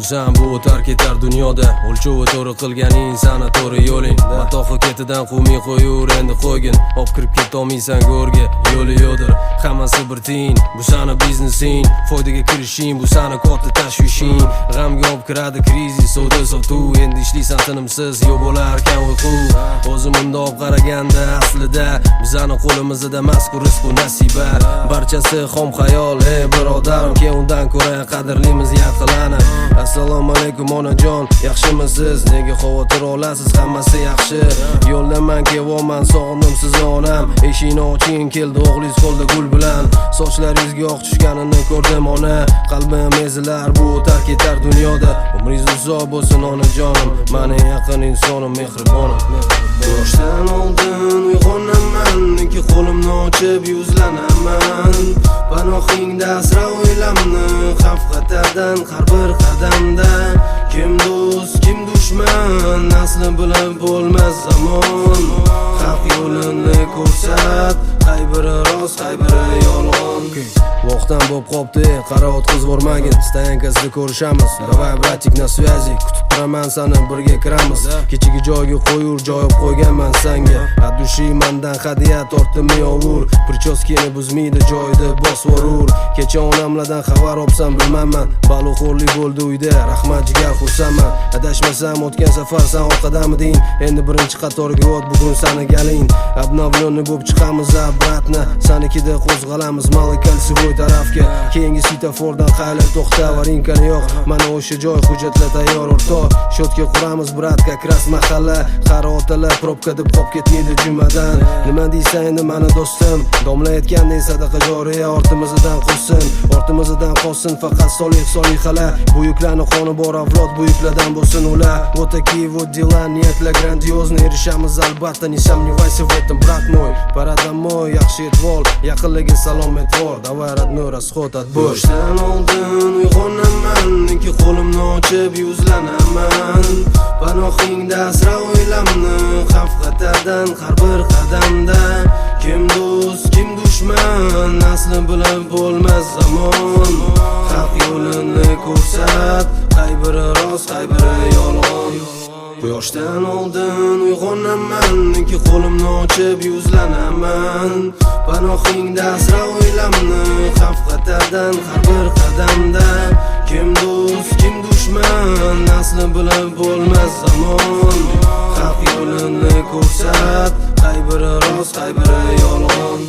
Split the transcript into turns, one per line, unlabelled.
Kimsan bu o'tar ketar dunyoda, o'lchovi to'g'ri qilganing sana to'g'ri yo'ling. Matohi ketidan quvmay qo'yur endi qo'ygin, olib kirib ketolmaysan go'rga, yo'li yo'dir. Hammasi bir tiyin, bu sana biznesing, foydaga kirishing, bu sana katta tashvishing. G'amga olib kiradi krizis, savdo sotuv, endi ishlaysan tinimsiz, yo'q bo'larkan uyqu. O'zim undoq qaraganda aslida bizani qo'limizda mazkur rizq va nasiba. Barchasi xom xayol, birodarim, keyin undan ko'ra qadrlimiz yaqinlarni. Assalomu alaykum onajon, yaxshimisiz? Nega xavotir olasiz? Hammasi yaxshi. Yo'ldaman kevoman, sog'indim sizni onam. Eshikni oching, keldi o'g'lingiz qo'lda gul bilan. Sochlaringizga oq tushganini ko'rdim ona. Qalbim ezilar, bu o'tar ketar dunyoda. Umringiz uzoq bo'lsin onajonim, meni yaqin insonim, mehribonim. Yoshdan oldin uyg'onaman, ikki qo'limni ochib yuzlanaman. Panohingda asra o'ylamni, xavf xatardan har bir qadamda. Kim do'st, kim dushman, asli bilib bo'lmas zamon. Haq yo'lini ko'rsat, qay biri rost, qay biri yolg'on. Vaqtdan bo'p qopti, qara o'tqizib o'rmagin. Stoyankasida ko'rishamiz, davay bratik na связи. Kutib turaman seni, birga kiramiz. Kechigi joyga qo'yur, joy olib qo'yganman senga. Adushi mendan hadiya tortdim yovur. Prichoskini buzmaydi joyida bosvorur. Kecha onamlardan xabar olsam bilmayman, baloxo'rlik bo'ldi uyda, rahmat jigar xursandman. Adashmasam o'tgan safar sen orqadamiding, endi birinchi qatorga o't, bugun seni galin. Обновленный bo'lib chiqamiz обратно, senikida qo'zg'alamiz Malakal Sivoy tarafga. Keyingi svetofordan qaylab to'xta, varinkani yo'q, mana o'sha joy, hujjatlar tayyor o'rtoq. Shotga quramiz brat, как раз mahalla. Qari otalar probka deb qolib ketmaydi jumadan. Nima deysan endi mani do'stim? Domla aytgandek sadaqa joriya ortimizdan qolsin faqat solihalar. Buyuklarni qoni bor avlod, buyuklardan bo'lsin ular. Вот такие вот дела, niyatlar grandiozniy, erishamiz albatta, не сомневайся в этом, брат мой. Pora домой, yaxshi etvol, yaqinlarga salom etvor. Давай родной, расход, отбой. Yoshdan oldin uyg'onaman, ikki qo'limni ochib yuzlanaman. Panohingda asra o'ylamni, xavf xatardan har bir qadamda. Kim do'st, kim dushman, asli bilib bo'lmas zamon. Haq yo'lini ko'rsat, qay biri rost, qay biri yolg'on. Quyoshdan oldin uyg'onaman, ikki qo'limni ochib yuzlanaman. Panohingda asra o'ylamni, xavf xatardan har bir qadamda. Kim do'st, kim dushman, asli bilib bo'lmas zamon. Haq yo'lini ko'rsat, qay biri rost, qay biri yolg'on.